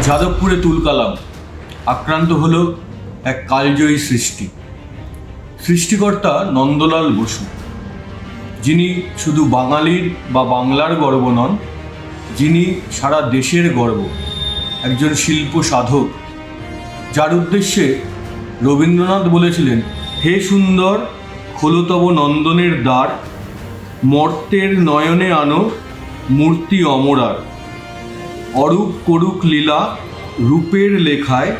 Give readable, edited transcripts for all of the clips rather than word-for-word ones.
যাদবপুরে তুলকালাম আক্রান্ত হলো এক কালজয়ী সৃষ্টি। সৃষ্টিকর্তা নন্দলাল বসু, যিনি শুধু বাঙালির বা বাংলার গর্ব নন, যিনি সারা দেশের গর্ব, একজন শিল্প সাধক, যার উদ্দেশ্যে রবীন্দ্রনাথ বলেছিলেন, হে সুন্দর খোলো তব নন্দনের দ্বার, মর্তের নয়নে আনো মূর্তি অমরার, অরূপ করুক লীলা রূপের লেখায়,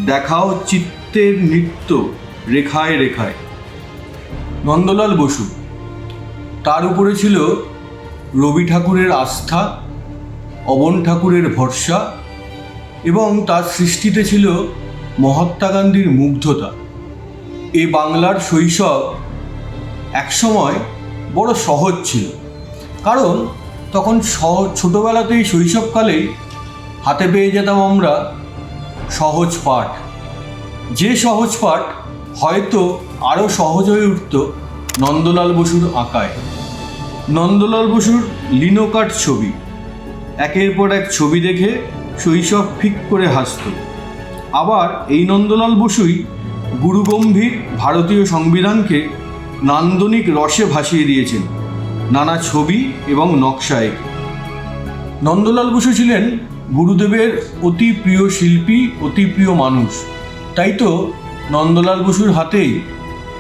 দেখাও চিত্তের নৃত্য রেখায় রেখায়। নন্দলাল বসু, তার উপরে ছিল রবি ঠাকুরের আস্থা, অবন ঠাকুরের ভরসা এবং তার সৃষ্টিতে ছিল মহাত্মা গান্ধীর মুগ্ধতা। এই বাংলার শৈশব একসময় বড় সহজ ছিল, কারণ তখন ছোটোবেলাতেই শৈশবকালেই হাতে পেয়ে যেতাম আমরা সহজ পাঠ। যে সহজ পাঠ হয়তো আরও সহজ হয়ে উঠত নন্দলাল বসুর আঁকায়। নন্দলাল বসুর লিনোকাট ছবি, একের পর এক ছবি দেখে শৈশব ফিক করে হাসত। আবার এই নন্দলাল বসুই গুরুগম্ভীর ভারতীয় সংবিধানকে নান্দনিক রসে ভাসিয়ে দিয়েছেন নানা ছবি এবং নকশায়। নন্দলাল বসু ছিলেন গুরুদেবের অতি প্রিয় শিল্পী, অতি প্রিয় মানুষ। তাই তো নন্দলাল বসুর হাতেই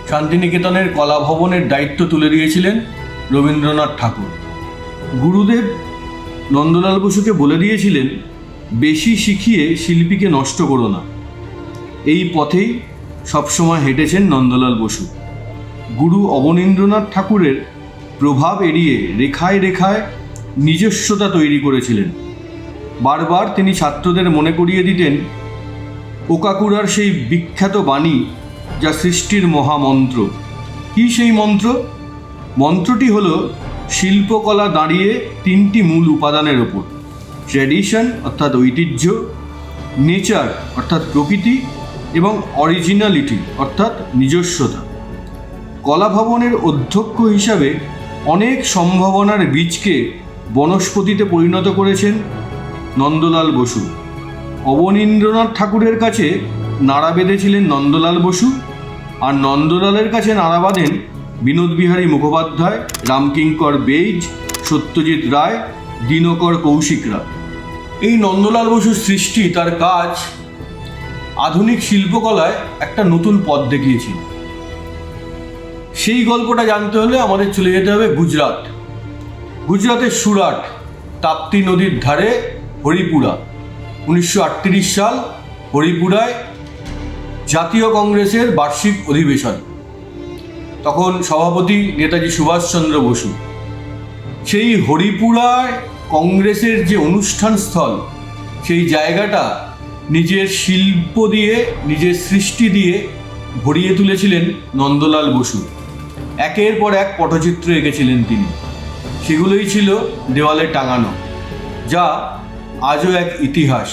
শান্তিনিকেতনের কলা ভবনের দায়িত্ব তুলে দিয়েছিলেন রবীন্দ্রনাথ ঠাকুর। গুরুদেব নন্দলাল বসুকে বলে দিয়েছিলেন, বেশি শিখিয়ে শিল্পীকে নষ্ট করো না। এই পথেই সবসময় হেঁটেছেন নন্দলাল বসু। গুরু অবনীন্দ্রনাথ ঠাকুরের প্রভাব এড়িয়ে রেখায় রেখায় নিজস্বতা তৈরি করেছিলেন। বারবার তিনি ছাত্রদের মনে করিয়ে দিতেন ওকাকুরার সেই বিখ্যাত বাণী, যা সৃষ্টির মহামন্ত্র। কী সেই মন্ত্র? মন্ত্রটি হল শিল্পকলা দাঁড়িয়ে তিনটি মূল উপাদানের ওপর: ট্র্যাডিশন অর্থাৎ ঐতিহ্য, নেচার অর্থাৎ প্রকৃতি এবং অরিজিনালিটি অর্থাৎ নিজস্বতা। কলা ভবনের অধ্যক্ষ হিসাবে অনেক সম্ভাবনার বীজকে বনস্পতিতে পরিণত করেছেন নন্দলাল বসু। অবনীন্দ্রনাথ ঠাকুরের কাছে নাড়া বেঁধেছিলেন নন্দলাল বসু, আর নন্দলালের কাছে নাড়া বাঁধেন বিনোদবিহারী মুখোপাধ্যায়, রামকিঙ্কর বেইজ, সত্যজিৎ রায়, দিনকর কৌশিকরা। এই নন্দলাল বসুর সৃষ্টি, তার কাজ আধুনিক শিল্পকলায় একটা নতুন পথ দেখিয়েছিল। সেই গল্পটা জানতে হলে আমাদের চলে যেতে হবে গুজরাট। গুজরাতের সুরাট, তাপ্তি নদীর ধারে হরিপুরা। 1938 সাল, হরিপুরায় জাতীয় কংগ্রেসের বার্ষিক অধিবেশন। তখন সভাপতি নেতাজি সুভাষচন্দ্র বসু। সেই হরিপুরায় কংগ্রেসের যে অনুষ্ঠান স্থল, সেই জায়গাটা নিজের শিল্প দিয়ে, নিজের সৃষ্টি দিয়ে ভরিয়ে তুলেছিলেন নন্দলাল বসু। একের পর এক পটচিত্র এঁকেছিলেন তিনি। সেগুলোই ছিল দেওয়ালে টাঙানো, যা আজও এক ইতিহাস।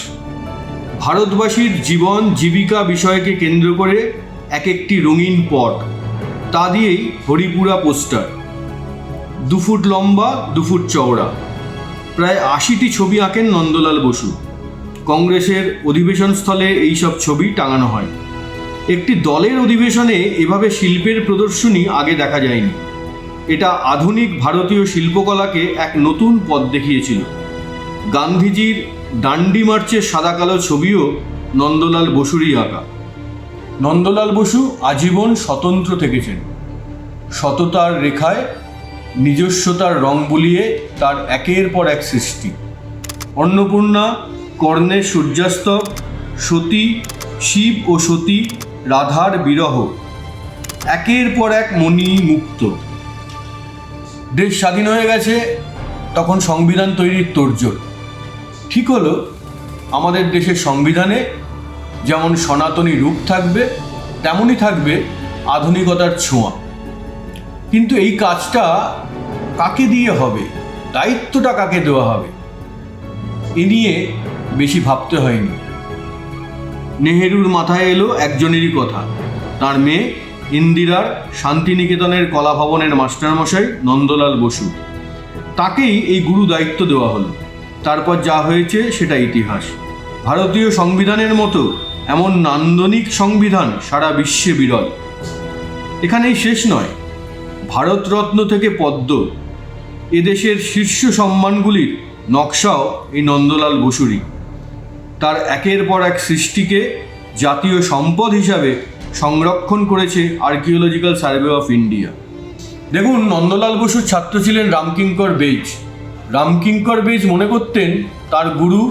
ভারতবাসীর জীবন জীবিকা বিষয়কে কেন্দ্র করে এক একটি রঙিন পট, তা দিয়েই হরিপুরা পোস্টার। 2 ফুট লম্বা, 2 ফুট চওড়া, প্রায় 80টি ছবি আঁকেন নন্দলাল বসু। কংগ্রেসের অধিবেশন স্থলে এইসব ছবি টাঙানো হয়। একটি দলের অধিবেশনে এভাবে শিল্পের প্রদর্শনী আগে দেখা যায়নি। এটা আধুনিক ভারতীয় শিল্পকলাকে এক নতুন পথ দেখিয়েছিল। গান্ধীজির ডান্ডি মার্চের সাদা কালো ছবিও নন্দলাল বসুরই আঁকা। নন্দলাল বসু আজীবন স্বতন্ত্র থেকেছেন। সততার রেখায় নিজস্বতার রং বুলিয়ে তার একের পর এক সৃষ্টি। অন্নপূর্ণা, কর্ণের সূর্যাস্ত, সতী, শিব ও সতী, রাধার বিরহ, একের পর এক মণি মুক্ত। দেশ স্বাধীন হয়ে গেছে, তখন সংবিধান তৈরির তোড়জোড়। ঠিক হলো, আমাদের দেশের সংবিধানে যেমন সনাতনী রূপ থাকবে, তেমনই থাকবে আধুনিকতার ছোঁয়া। কিন্তু এই কাজটা কাকে দিয়ে হবে, দায়িত্বটা কাকে দেওয়া হবে, এ নিয়ে বেশি ভাবতে হয়নি। নেহেরুর মাথায় এলো একজনেরই কথা, তার মেয়ে ইন্দিরার শান্তিনিকেতনের কলা ভবনের মাস্টারমশাই নন্দলাল বসু। তাকেই এই গুরু দায়িত্ব দেওয়া হলো। তারপর যা হয়েছে সেটা ইতিহাস। ভারতীয় সংবিধানের মতো এমন নান্দনিক সংবিধান সারা বিশ্বে বিরল। এখানেই শেষ নয়, ভারতরত্ন থেকে পদ্ম এদেশের শীর্ষ সম্মানগুলির নকশাও এই নন্দলাল বসুরই। তার একের পর এক সৃষ্টিকে জাতীয় সম্পদ হিসাবে সংরক্ষণ করেছে আর্কিওলজিক্যাল সার্ভে অফ ইন্ডিয়া। দেখুন, নন্দলাল বসুর ছাত্র ছিলেন রামকিঙ্কর বেইজ। রামকিঙ্কর বেইজ মনে করতেন তার গুরু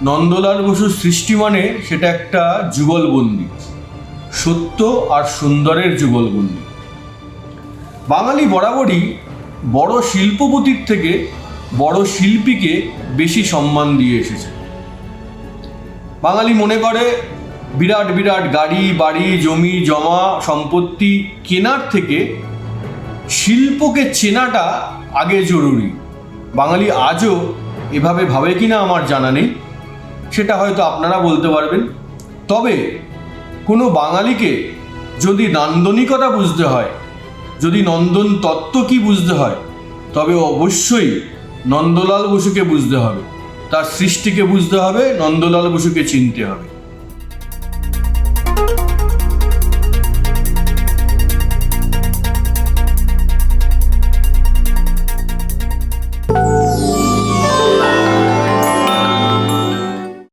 নন্দলাল বসুর সৃষ্টি মানে সেটা একটা যুগলবন্দি, সত্য আর সুন্দরের যুগলবন্দি। বাঙালি বরাবরই বড় শিল্পপতির থেকে বড় শিল্পীকে বেশি সম্মান দিয়ে এসেছে। বাঙালি মনে করে বিরাট বিরাট গাড়ি বাড়ি জমি জমা সম্পত্তি কেনার থেকে শিল্পকে চেনাটা আগে জরুরি। বাঙালি আজও এভাবে ভাবে কিনা আমার জানা নেই, সেটা হয়তো আপনারা বলতে পারবেন। তবে কোনো বাঙালিকে যদি নান্দনিকতা বুঝতে হয়, যদি নন্দন তত্ত্ব কি বুঝতে হয়, তবে অবশ্যই নন্দলাল বসুকে বুঝতে হবে, তার সৃষ্টিকে বুঝতে হবে, নন্দলাল বসুকে চিনতে হবে।